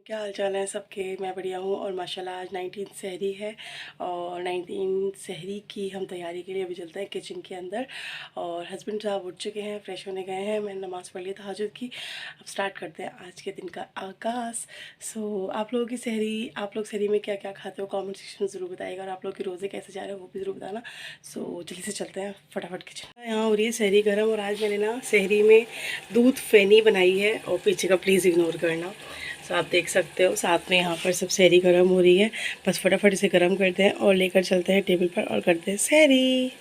क्या हाल चाल है सबके। मैं बढ़िया हूँ और माशाल्लाह आज 19 सहरी है और 19 सहरी की हम तैयारी के लिए अभी चलते हैं किचन के अंदर। और हस्बैंड साहब उठ चुके हैं, फ्रेश होने गए हैं, मैंने नमाज़ पढ़ ली तहज्जुद की। अब स्टार्ट करते हैं आज के दिन का आगाज़। आप लोगों की सहरी, आप लोग सहरी में क्या क्या खाते हो कॉमेंट सेक्शन में ज़रूर बताइएगा, और आप लोग के रोज़े कैसे जा रहे हैं वो भी ज़रूर बताना। जल्दी से चलते हैं फटाफट किचन। यहाँ हो रही है सहरी गर्म, और आज मैंने ना सहरी में दूध फेनी बनाई है, और पीछे का प्लीज़ इग्नोर करना। आप देख सकते हो साथ में यहाँ पर सब सहरी गर्म हो रही है। बस फटाफट इसे गर्म करते हैं और लेकर चलते हैं टेबल पर और करते हैं सहरी।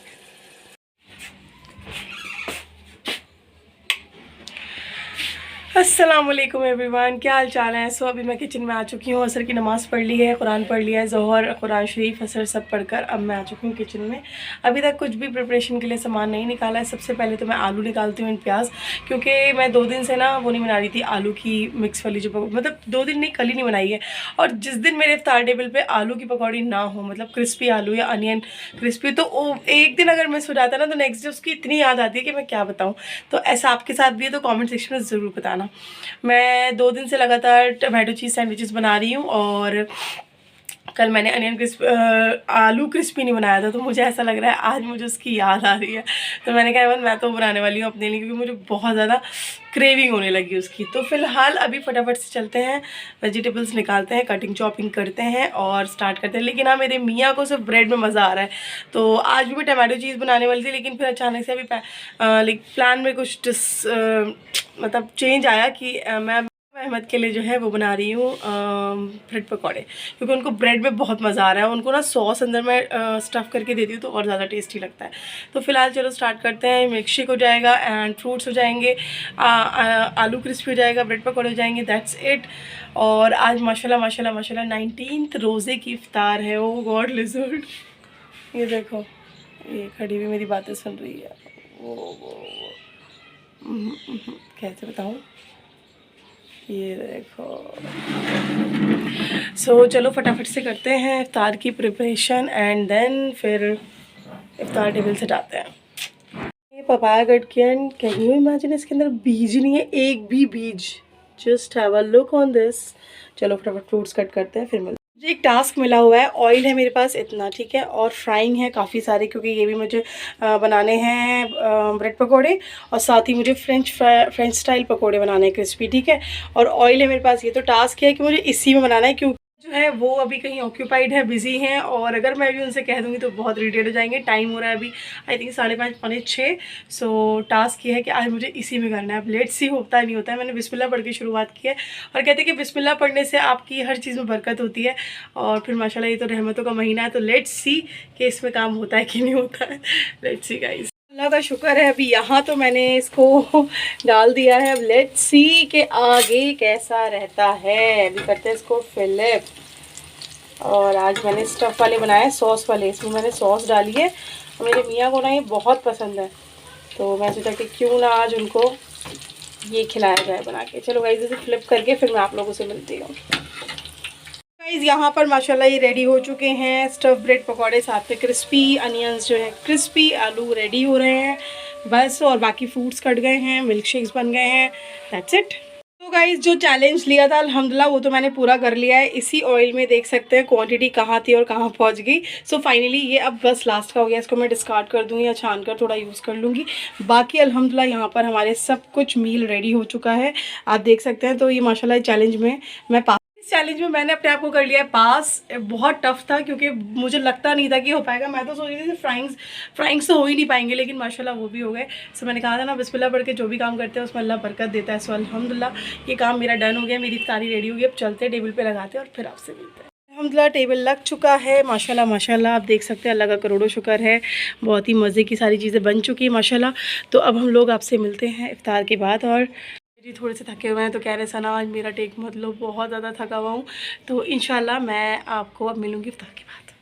अस्सलाम वालेकुम एवरीवन, क्या हाल चाल है। अभी मैं किचन में आ चुकी हूँ। असर की नमाज़ पढ़ ली है, कुरान पढ़ लिया है, ज़ोहर, कुरान शरीफ, असर सब पढ़कर अब मैं आ चुकी हूँ किचन में। अभी तक कुछ भी प्रिपरेशन के लिए सामान नहीं निकाला है। सबसे पहले तो मैं आलू निकालती हूँ, प्याज, क्योंकि मैं 2 दिन से ना वो नहीं बना रही थी आलू की मिक्स वाली, जो मतलब 2 दिन नहीं, कल ही नहीं बनाई है। और जिस दिन मेरे इफ्तार टेबल पर आलू की पकौड़ी ना हो, मतलब क्रिस्पी आलू या अनियन क्रिस्पी, तो एक दिन अगर मिस हो जाता है ना, तो नेक्स्ट डे उसकी इतनी याद आती है कि मैं क्या बताऊँ। तो ऐसा आपके साथ भी है तो कॉमेंट सेक्शन में ज़रूर बताना। मैं 2 दिन से लगातार टमाटो चीज़ सैंडविचेस बना रही हूँ, और कल मैंने अनियन आलू क्रिस्पी नहीं बनाया था, तो मुझे ऐसा लग रहा है आज मुझे उसकी याद आ रही है। तो मैंने कहा मैं तो बनाने वाली हूँ अपने लिए, क्योंकि मुझे बहुत ज़्यादा क्रेविंग होने लगी उसकी। तो फिलहाल अभी फटाफट से चलते हैं, वेजिटेबल्स निकालते हैं, कटिंग चॉपिंग करते हैं और स्टार्ट करते हैं। लेकिन हाँ, मेरे मियाँ को सिर्फ ब्रेड में मज़ा आ रहा है। तो आज भी मैं टमाटो चीज़ बनाने वाली थी, लेकिन फिर अचानक से अभी प्लान में कुछ मतलब चेंज आया कि मैं अहमद के लिए जो है वो बना रही हूँ ब्रेड पकौड़े, क्योंकि उनको ब्रेड में बहुत मज़ा आ रहा है। उनको ना सॉस अंदर में स्टफ़ करके देती हूँ तो और ज़्यादा टेस्टी लगता है। तो फिलहाल चलो स्टार्ट करते हैं। मिल्क शेक हो जाएगा एंड फ्रूट्स हो जाएंगे, आलू क्रिस्पी हो जाएगा, ब्रेड पकौड़े हो जाएंगे, दैट्स इट। और आज माशाल्लाह माशाल्लाह माशाल्लाह 19th रोज़े की इफ्तार है। ओ गॉड लिजर्ड, ये देखो, ये खड़ी हुई मेरी बातें सुन रही है। वो कैसे बताऊँ, ये देखो। चलो फटाफट से करते हैं इफ्तार की प्रिपरेशन एंड देन फिर इफ्तार टेबल से जाते हैं। ये पपाया गटकियन, कैन यू इमेजिन, इसके अंदर बीज नहीं है, एक भी बीज। Just have a look on this. चलो फटाफट फ्रूट्स कट करते हैं, फिर मिलते हैं। मुझे एक टास्क मिला हुआ है। ऑयल है मेरे पास इतना, ठीक है, और फ्राइंग है काफ़ी सारे, क्योंकि ये भी मुझे बनाने हैं ब्रेड पकोड़े, और साथ ही मुझे फ्रेंच स्टाइल पकोड़े बनाने हैं क्रिस्पी, ठीक है। और ऑयल है मेरे पास। ये तो टास्क है कि मुझे इसी में बनाना है, क्योंकि जो है वो अभी कहीं ऑक्यूपाइड है, बिजी हैं, और अगर मैं भी उनसे कह दूँगी तो बहुत इरिटेट हो जाएंगे। टाइम हो रहा है अभी आई थिंक 5:30 पौने 6। टास्क ये है कि आज मुझे इसी में करना है। अब लेट्स सी होता है नहीं होता है। मैंने बिस्मिल्लाह पढ़ के शुरुआत की है, और कहते हैं कि बिस्मिल्लाह पढ़ने से आपकी हर चीज़ में बरकत होती है, और फिर माशाल्लाह ये तो रहमतों का महीना है। तो लेट्स सी कि इसमें काम होता है कि नहीं होता है। लेट्स सी गाइस, अल्लाह का शुक्र है अभी यहाँ तो मैंने इसको डाल दिया है। अब लेट्स सी कि आगे कैसा रहता है। अभी करते हैं इसको फिलिप। और आज मैंने स्टफ़ वाले बनाए, सॉस वाले, इसमें मैंने सॉस डाली है, और मेरे मियाँ को ना ये बहुत पसंद है। तो मैं सोचा कि क्यों ना आज उनको ये खिलाया जाए बना के। चलो गाइस, इसे फ्लिप करके फिर मैं आप लोगों से मिलती हूँ। गाइस यहाँ पर माशाल्लाह ये रेडी हो चुके हैं स्टफ़ ब्रेड पकौड़े, साथ में क्रिस्पी अनियंस जो है, क्रिस्पी आलू रेडी हो रहे हैं बस। और बाकी फ्रूट्स कट गए हैं, मिल्क शेक्स बन गए हैं, दैट्स इट। तो गाइस जो चैलेंज लिया था अल्हम्दुलिल्लाह वो तो मैंने पूरा कर लिया है। इसी ऑयल में देख सकते हैं क्वांटिटी कहाँ थी और कहाँ पहुँच गई। फाइनली ये अब बस लास्ट का हो गया। इसको मैं डिस्कार्ड कर दूँगी या छान कर थोड़ा यूज़ कर लूँगी। बाकी अल्हम्दुलिल्लाह यहाँ पर हमारे सब कुछ मील रेडी हो चुका है, आप देख सकते हैं। तो ये माशाल्लाह चैलेंज में मैं पास, इस चैलेंज में मैंने अपने आप को कर लिया है पास। बहुत टफ था, क्योंकि मुझे लगता नहीं था कि हो पाएगा। मैं तो सोच रही थी फ्राइंग्स तो हो ही नहीं पाएंगे, लेकिन माशाल्लाह वो भी हो गए। मैंने कहा था ना, बिस्मिल्लाह पढ़ के जो भी काम करते हैं उसमें अल्लाह बरकत देता है। अल्हम्दुलिल्लाह ये काम मेरा डन हो गया, मेरी इफ्तारी रेडी हो गई। अब चलते टेबल पे लगाते हैं और फिर आपसे मिलते हैं। अल्हम्दुलिल्लाह टेबल लग चुका है, माशाल्लाह माशाल्लाह। आप देख सकते हैं, अल्लाह का करोड़ों शुक्र है, बहुत ही मज़े की सारी चीज़ें बन चुकी है माशाल्लाह। तो अब हम लोग आपसे मिलते हैं इफ्तार के बाद। और जी थोड़े से थके हुए हैं, तो कह रहे सना आज मेरा टेक मत लो, बहुत ज़्यादा थका हुआ हूँ। तो इंशाल्लाह मैं आपको अब मिलूँगी इफ्तार के बाद।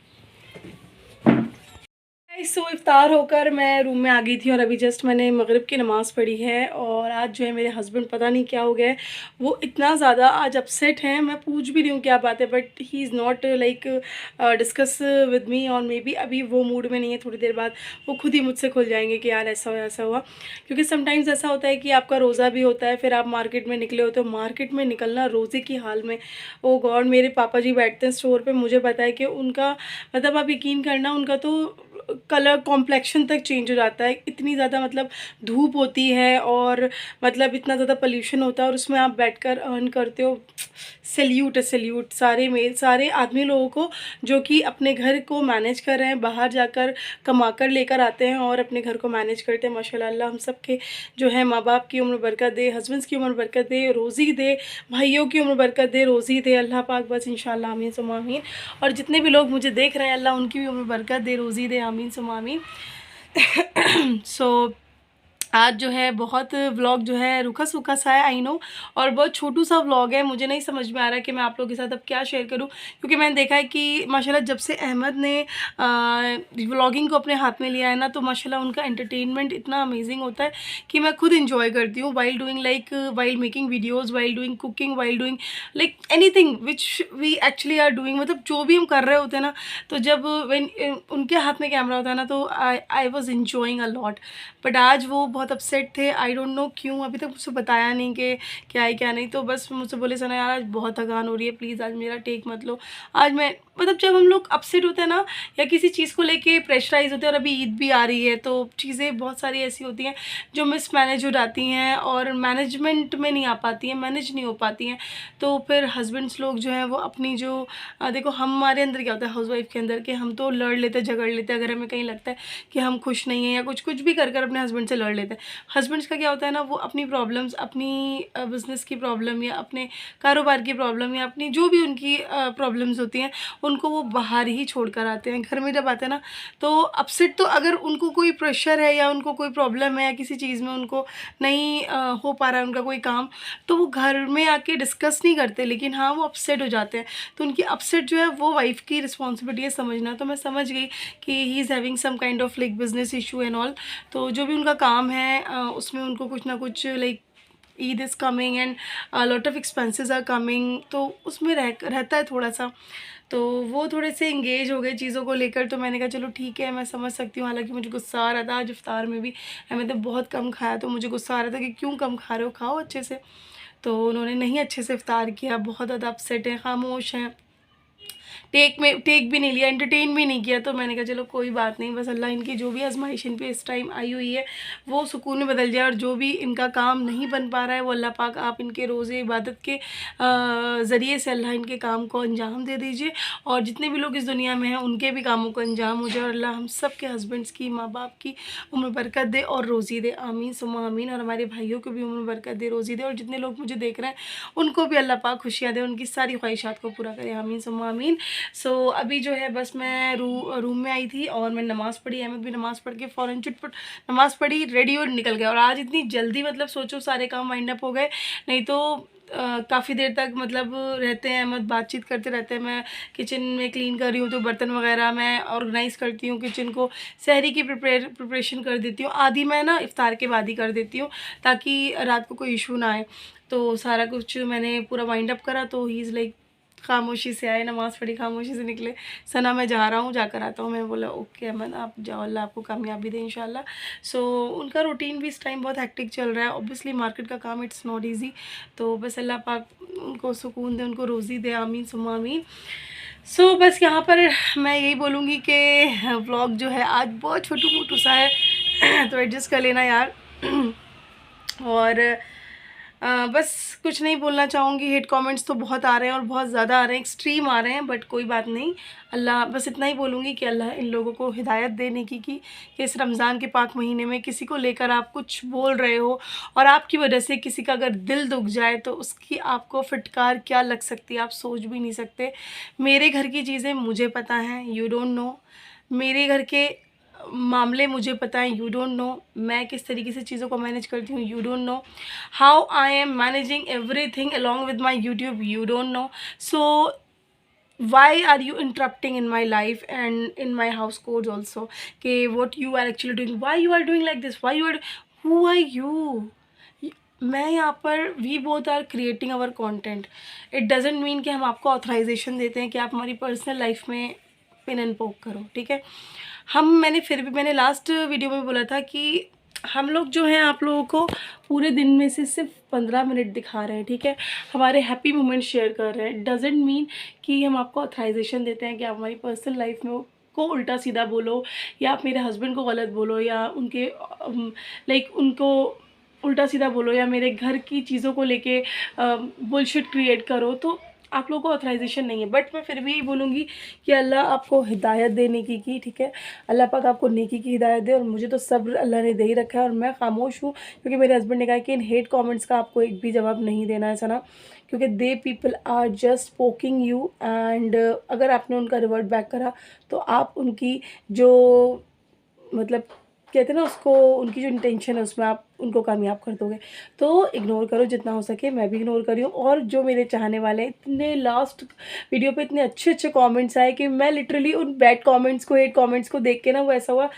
सो इफ्तार होकर मैं रूम में आ गई थी और अभी जस्ट मैंने मगरिब की नमाज़ पढ़ी है। और आज जो है मेरे हस्बैंड पता नहीं क्या हो गया है, वो इतना ज़्यादा आज अपसेट हैं। मैं पूछ भी रही हूँ क्या बात है, but he is not like discuss with me, और मे बी अभी वो मूड में नहीं है। थोड़ी देर बाद वो खुद ही मुझसे खुल जाएंगे कि यार ऐसा हुआ ऐसा हुआ। क्योंकि समटाइम्स ऐसा होता है कि आपका रोज़ा भी होता है, फिर आप मार्केट में निकले होते हो, मार्केट में निकलना रोज़े की हाल में, ओ गॉड। मेरे पापा जी बैठते हैं स्टोर पे, मुझे पता है कि उनका मतलब आप यकीन करना, उनका तो कलर कॉम्प्लेक्शन तक चेंज हो जाता है। इतनी ज़्यादा मतलब धूप होती है और मतलब इतना ज़्यादा पोल्यूशन होता है, और उसमें आप बैठकर अर्न करते हो। सैल्यूट है, सैल्यूट सारे आदमी लोगों को जो कि अपने घर को मैनेज कर रहे हैं, बाहर जाकर कमा कर लेकर आते हैं और अपने घर को मैनेज करते हैं। माशाल्लाह, अल्लाह हम सब के जो है माँ बाप की उम्र बरकत दे, हस्बैंड्स की उम्र बरकत दे, रोज़ी दे, भाइयों की उम्र बरकत दे, रोज़ी दे अल्लाह पाक, बस इंशाल्लाह आमीन सुम्मा आमीन। और जितने भी लोग मुझे देख रहे हैं, अल्लाह उनकी भी उम्र बरकत दे, रोज़ी दे, आमीन सुम्मा आमीन। सो आज जो है बहुत व्लॉग जो है रूखा सूखा सा है, आई नो, और बहुत छोटू सा व्लॉग है। मुझे नहीं समझ में आ रहा है कि मैं आप लोगों के साथ अब क्या शेयर करूं, क्योंकि मैंने देखा है कि माशाल्लाह जब से अहमद ने व्लॉगिंग को अपने हाथ में लिया है ना, तो माशाल्लाह उनका एंटरटेनमेंट इतना अमेजिंग होता है कि मैं खुद इंजॉय करती हूँ while doing, like while making videos, while doing cooking, while doing like anything which we actually are doing. मतलब जो भी हम कर रहे होते हैं ना, तो जब व्हेन उनके हाथ में कैमरा होता है ना, तो I was enjoying a lot. But आज वो बहुत अपसेट थे, आई डोंट नो क्यों। अभी तक मुझसे बताया नहीं कि क्या है क्या नहीं, तो बस मुझसे बोले सना यार आज बहुत थकान हो रही है, प्लीज़ आज मेरा टेक मत लो। आज मैं मतलब जब हम लोग अपसेट होते हैं ना, या किसी चीज़ को लेके प्रेशराइज होते हैं, और अभी ईद भी आ रही है, तो चीज़ें बहुत सारी ऐसी होती हैं जो मिसमैनेज हो जाती हैं और मैनेजमेंट में नहीं आ पाती हैं, मैनेज नहीं हो पाती हैं। तो फिर हस्बैंड्स लोग जो हैं वो अपनी जो देखो हमारे अंदर क्या होता है हाउसवाइफ के अंदर, कि हम तो लड़ लेते हैं, झगड़ लेते हैं। अगर हमें कहीं लगता है कि हम खुश नहीं हैं या कुछ भी कर अपने हस्बैंड से लड़ लेते हैं। हस्बैंड्स का क्या होता है ना, वो अपनी प्रॉब्लम्स, अपनी बिज़नेस की प्रॉब्लम या अपने कारोबार की प्रॉब्लम या अपनी जो भी उनकी प्रॉब्लम्स होती हैं, उनको वो बाहर ही छोड़ कर आते हैं। घर में जब आते हैं ना, तो अपसेट तो अगर उनको कोई प्रेशर है या उनको कोई प्रॉब्लम है या किसी चीज़ में उनको नहीं हो पा रहा है उनका कोई काम, तो वो घर में आके डिस्कस नहीं करते, लेकिन हाँ वो अपसेट हो जाते हैं। तो उनकी अपसेट जो है वो वाइफ़ की रिस्पॉन्सिबिलिटी है समझना। तो मैं समझ गई कि he is having some kind of like business issue and all. तो जो भी उनका काम है उसमें उनको कुछ ना कुछ like Eid is coming and lot of expenses are coming, तो उसमें रहता है थोड़ा सा। तो वो थोड़े से इंगेज हो गए चीज़ों को लेकर। तो मैंने कहा चलो ठीक है, मैं समझ सकती हूँ। हालांकि मुझे गुस्सा आ रहा था आज इफ्तार में भी, मैंने बहुत कम खाया, तो मुझे गुस्सा आ रहा था कि क्यों कम खा रहे हो, खाओ अच्छे से। तो उन्होंने नहीं अच्छे से इफ्तार किया, बहुत ज़्यादा अपसेट हैं, खामोश हैं, टेक भी नहीं लिया, एंटरटेन भी नहीं किया। तो मैंने कहा चलो कोई बात नहीं, बस अल्लाह इनकी जो भी आजमाइश इन पे इस टाइम आई हुई है वो सुकून में बदल जाए, और जो भी इनका काम नहीं बन पा रहा है वो अल्लाह पाक आप इनके रोज़े इबादत के ज़रिए से अल्लाह इनके काम को अंजाम दे दीजिए, और जितने भी लोग इस दुनिया में हैं उनके भी कामों को अंजाम हो जाए, और अल्लाह हम सब के हस्बैंड्स की, माँ बाप की उम्र बरकत दे और रोज़ी दे, आमीन सुम्मा आमीन। और हमारे भाइयों को भी उम्र बरकत दे, रोज़ी दे, और जितने लोग मुझे देख रहे हैं उनको भी अल्लाह पाक खुशियाँ दे, उनकी सारी ख्वाहिशात को पूरा करे, आमीन सुम्मा आमीन। सो अभी जो है बस मैं रूम में आई थी और मैं नमाज़ पढ़ी, अहमद भी नमाज़ पढ़ के फ़ौरन चुटपुट नमाज़ पढ़ी, रेडी और निकल गया। और आज इतनी जल्दी मतलब सोचो सारे काम वाइंड अप हो गए, नहीं तो काफ़ी देर तक मतलब रहते हैं अहमद, बातचीत करते रहते हैं। मैं किचन में क्लीन कर रही हूँ तो बर्तन वगैरह मैं ऑर्गेनाइज़ करती हूँ, किचन को सहरी की प्रिपरेशन कर देती हूँ, आधी मैं ना इफ्तार के बाद ही कर देती हूँ ताकि रात को कोई इशू ना आए। तो सारा कुछ मैंने पूरा वाइंड अप करा, तो ही इज़ लाइक खामोशी से आए, नमाज़ पढ़ी, खामोशी से निकले। सना मैं जा रहा हूँ, जाकर आता हूँ। मैं बोला ओके अमन आप जाओ, अल्लाह आपको कामयाबी दे इंशाल्लाह। सो उनका रूटीन भी इस टाइम बहुत हेक्टिक चल रहा है, ऑब्वियसली मार्केट का काम इट्स नॉट ईजी। तो बस अल्लाह पाक उनको सुकून दे, उनको रोज़ी दे, आमीन सुम्मा आमीन। सो बस यहाँ पर मैं यही बोलूँगी कि व्लॉग जो है आज बहुत छोटू मोटू सा है तो एडजस्ट कर लेना यार। और बस कुछ नहीं बोलना चाहूँगी। हेट कमेंट्स तो बहुत आ रहे हैं और बहुत ज़्यादा आ रहे हैं, एक्सट्रीम आ रहे हैं, बट कोई बात नहीं। अल्लाह बस इतना ही बोलूँगी कि अल्लाह इन लोगों को हिदायत देने की कि इस रमज़ान के पाक महीने में किसी को लेकर आप कुछ बोल रहे हो और आपकी वजह से किसी का अगर दिल दुख जाए तो उसकी आपको फिटकार क्या लग सकती है, आप सोच भी नहीं सकते। मेरे घर की चीज़ें मुझे पता हैं, यू डोंट नो। मेरे घर के मामले मुझे पता है, यू डोंट नो। मैं किस तरीके से चीज़ों को मैनेज करती हूँ, you don't know. How I am managing everything along with my YouTube, you don't know. So why are you interrupting in my life and in my house codes also, कि what you are actually doing, why you are doing like this, why you are, who are you? मैं यहाँ पर we both are creating our content. It doesn't mean कि हम आपको authorization देते हैं कि आप हमारी पर्सनल लाइफ में पिन एंड पोक करो, ठीक है. मैंने लास्ट वीडियो में बोला था कि हम लोग जो हैं आप लोगों को पूरे दिन में से सिर्फ 15 मिनट दिखा रहे हैं, ठीक है, हमारे हैप्पी मोमेंट शेयर कर रहे हैं. डजेंट मीन कि हम आपको ऑथराइजेशन देते हैं कि आप हमारी पर्सनल लाइफ में को उल्टा सीधा बोलो, या आप मेरे हस्बैंड को गलत बोलो, या उनके लाइक उनको उल्टा सीधा बोलो, या मेरे घर की चीज़ों को लेके बुलशिट क्रिएट करो. तो आप लोगों को ऑथराइजेशन नहीं है. बट मैं फिर भी बोलूँगी कि अल्लाह आपको हिदायत देने की, ठीक है, अल्लाह पाक आपको नेकी की हिदायत दे. और मुझे तो सब्र अल्लाह ने दे ही रखा है और मैं खामोश हूँ, क्योंकि मेरे हस्बैंड ने कहा कि इन हेट कमेंट्स का आपको एक भी जवाब नहीं देना है सना, क्योंकि they people are just poking you. And अगर आपने उनका रिवर्ट बैक करा तो आप उनकी जो मतलब कहते हैं ना उसको, उनकी जो इंटेंशन है उसमें आप उनको कामयाब कर दोगे. तो इग्नोर करो जितना हो सके. मैं भी इग्नोर करी हूँ. और जो मेरे चाहने वाले इतने लास्ट वीडियो पे इतने अच्छे अच्छे कमेंट्स आए कि मैं लिटरली उन बैड कमेंट्स को, हेट कमेंट्स को देख के ना वो ऐसा हुआ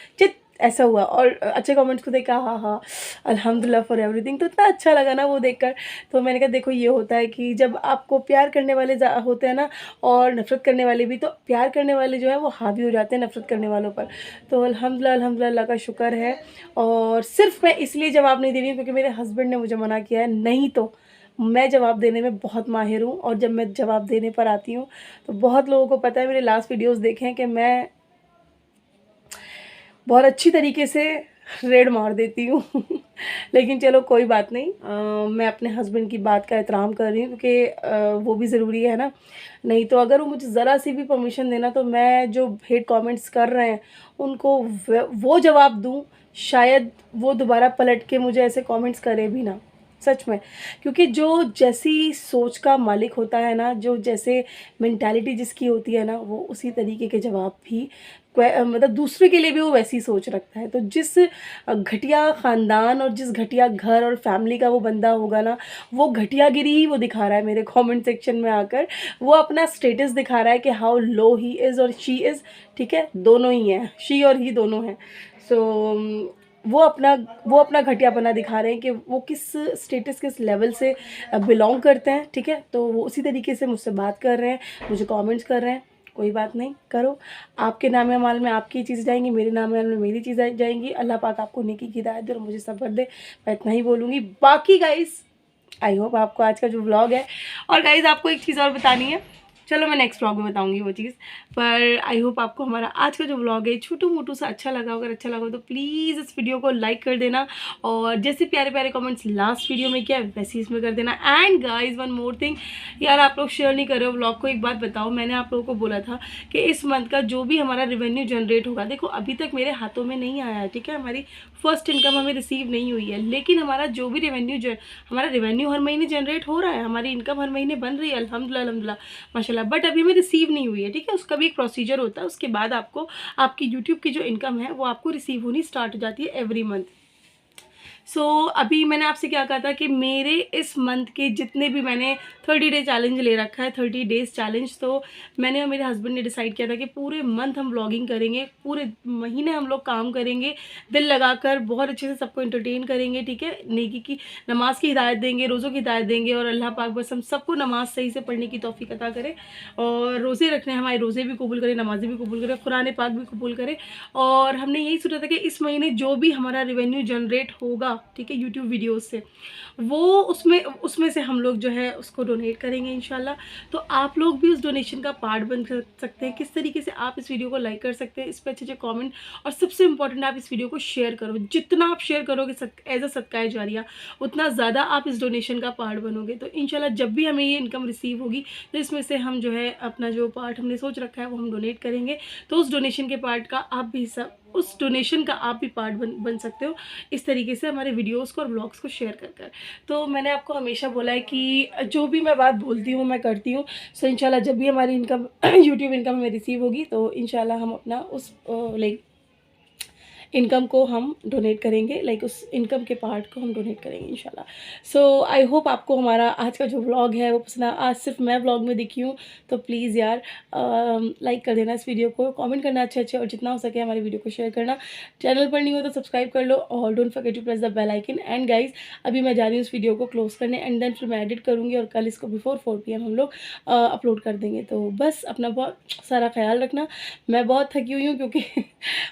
ऐसा हुआ, और अच्छे कमेंट्स को देखा हाँ हाँ अल्हम्दुलिल्लाह फॉर एवरीथिंग. तो इतना अच्छा लगा ना वो देखकर. तो मैंने कहा देखो ये होता है कि जब आपको प्यार करने वाले होते हैं ना, और नफ़रत करने वाले भी, तो प्यार करने वाले जो है वो हावी हो जाते हैं नफ़रत करने वालों पर. तो अल्हम्दुलिल्लाह अल्लाह का शुक्र है. और सिर्फ मैं इसलिए जवाब नहीं दे रही हूँ क्योंकि मेरे हस्बैंड ने मुझे मना किया है, नहीं तो मैं जवाब देने में बहुत माहिर हूँ. और जब मैं जवाब देने पर आती हूँ तो बहुत लोगों को पता है, मेरे लास्ट वीडियोज़ देखें कि मैं बहुत अच्छी तरीके से रेड मार देती हूँ. लेकिन चलो कोई बात नहीं. मैं अपने हस्बैंड की बात का एहतराम कर रही हूँ क्योंकि वो भी ज़रूरी है ना. नहीं तो अगर वो मुझे ज़रा सी भी परमिशन देना तो मैं जो हेट कमेंट्स कर रहे हैं उनको वो जवाब दूँ, शायद वो दोबारा पलट के मुझे ऐसे कमेंट्स करे भी ना, सच में. क्योंकि जो जैसी सोच का मालिक होता है ना, जो जैसे मेंटालिटी जिसकी होती है ना, वो उसी तरीके के जवाब भी मतलब दूसरे के लिए भी वो वैसी सोच रखता है. तो जिस घटिया ख़ानदान और जिस घटिया घर और फैमिली का वो बंदा होगा ना, वो घटियागिरी ही वो दिखा रहा है मेरे कमेंट सेक्शन में आकर. वो अपना स्टेटस दिखा रहा है कि हाउ लो ही इज़ और शी इज़, ठीक है, दोनों ही हैं, शी और ही दोनों हैं. सो वो अपना घटियापना दिखा रहे हैं कि वो किस स्टेटस, किस लेवल से बिलोंग करते हैं, ठीक है. तो वो उसी तरीके से मुझसे बात कर रहे हैं, मुझे कमेंट्स कर रहे हैं. कोई बात नहीं, करो. आपके नाम अमाल में आपकी चीज़ जाएंगी, मेरे नाम अमाल में मेरी चीज़ जाएंगी. अल्लाह पाक आपको नेकी की हिदायत दे और मुझे सब्र दे. मैं इतना ही बोलूँगी. बाकी गाइज़ आई होप आपको आज का जो व्लॉग है, और गाइज़ आपको एक चीज़ और बतानी है, चलो मैं नेक्स्ट व्लॉग में बताऊंगी वो चीज़. पर आई होप आपको हमारा आज का जो व्लॉग है छोटू मोटू सा अच्छा लगा. अगर अच्छा लगा तो प्लीज़ इस वीडियो को लाइक कर देना, और जैसे प्यारे प्यारे कमेंट्स लास्ट वीडियो में किया वैसे इसमें कर देना. And guys one more thing, यार आप लोग शेयर नहीं कर रहे हो व्लॉग को. एक बात बताओ, मैंने आप लोगों को बोला था कि इस मंथ का जो भी हमारा रेवेन्यू जनरेट होगा, देखो अभी तक मेरे हाथों में नहीं आया है, ठीक है, हमारी फर्स्ट इनकम हमें रिसीव नहीं हुई है. लेकिन हमारा जो भी हमारा रेवेन्यू हर महीने जनरेट हो रहा है, हमारी इनकम हर महीने बन रही है अल्हम्दुलिल्लाह माशाल्लाह. बट अभी हमें रिसीव नहीं हुई है, ठीक है. उसका भी एक प्रोसीजर होता है, उसके बाद आपको आपकी यूट्यूब की जो इनकम है वो आपको रिसीव होनी स्टार्ट हो जाती है एवरी मंथ. अभी मैंने आपसे क्या कहा था कि मेरे इस मंथ के जितने भी मैंने 30 डे चैलेंज ले रखा है, 30 डेज़ चैलेंज, तो मैंने और मेरे हस्बैंड ने डिसाइड किया था कि पूरे मंथ हम व्लॉगिंग करेंगे, पूरे महीने हम लोग काम करेंगे दिल लगाकर, बहुत अच्छे से सबको एंटरटेन करेंगे, ठीक है. नेकी की नमाज की हिदायत देंगे, रोज़ों की हिदायत देंगे, और अल्लाह पाक बस हम सबको नमाज सही से पढ़ने की तौफीक अता करे, और रोज़े रखने, हमारे रोज़े भी कबूल करे, नमाज़ें भी कबूल करे, कुरान पाक भी कबूल करे. और हमने यही सोचा था कि इस महीने जो भी हमारा रेवेन्यू जनरेट होगा, ठीक है, यूट्यूब वीडियोज़ से, वो उसमें से हम लोग जो है उसको डोनेट करेंगे इंशाल्लाह. तो आप लोग भी उस डोनेशन का पार्ट बन सकते हैं. किस तरीके से आप इस वीडियो को लाइक कर सकते हैं, इस पर अच्छे अच्छे कमेंट, और सबसे इंपॉर्टेंट आप इस वीडियो को शेयर करो. जितना आप शेयर करोगे एज अ सदका जारिया, उतना ज़्यादा आप इस डोनेशन का पार्ट बनोगे. तो इंशाल्लाह जब भी हमें ये इनकम रिसीव होगी तो इसमें से हम जो है अपना जो पार्ट हमने सोच रखा है वो हम डोनेट करेंगे. तो उस डोनेशन के पार्ट का आप भी उस डोनेशन का आप भी पार्ट बन सकते हो इस तरीके से हमारे वीडियोस को और ब्लॉग्स को शेयर कर. तो मैंने आपको हमेशा बोला है कि जो भी मैं बात बोलती हूँ मैं करती हूँ. सो इंशाल्लाह जब भी हमारी इनकम यूट्यूब इनकम हमें रिसीव होगी तो इंशाल्लाह हम अपना उस लाइक इनकम को हम डोनेट करेंगे, लाइक उस इनकम के पार्ट को हम डोनेट करेंगे इंशाल्लाह। सो आई होप आपको हमारा आज का जो व्लॉग है वो पसंद आया। आज सिर्फ मैं व्लॉग में दिखी हूँ, तो प्लीज़ यार लाइक कर देना इस वीडियो को, कमेंट करना अच्छे और जितना हो सके हमारी वीडियो को शेयर करना। चैनल पर नहीं हो तो सब्सक्राइब कर लो और don't forget to press the bell icon. And guys अभी मैं जा रही हूँ इस वीडियो को क्लोज करने, एंड देन फिर मैं एडिट करूँगी और कल इसको बिफोर 4 PM हम लोग अपलोड कर देंगे। तो बस अपना बहुत सारा ख्याल रखना। मैं बहुत थकी हुई हूँ क्योंकि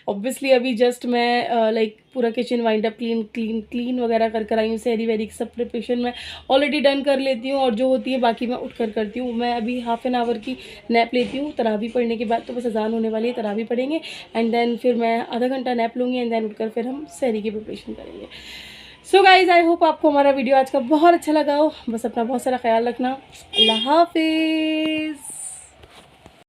ऑब्वियसली अभी जस्ट मैं लाइक पूरा किचन वाइंड अप क्लीन वगैरह कर आई हूँ। सहरी वहरी की सब प्रिपरेशन मैं ऑलरेडी डन कर लेती हूँ, और जो होती है बाकी मैं उठ कर करती हूँ। मैं अभी हाफ एन आवर की नैप लेती हूँ, तरावी पढ़ने के बाद तो बस अजान होने वाली है, तरावी पढ़ेंगे एंड देन फिर मैं आधा घंटा नैप लूँगी एंड देन उठकर फिर हम सहरी की प्रिपरेशन करेंगे। सो गाइज आई होप आपको हमारा वीडियो आज का बहुत अच्छा लगा हो। बस अपना बहुत सारा ख्याल रखना। अल्लाह हाफिज़।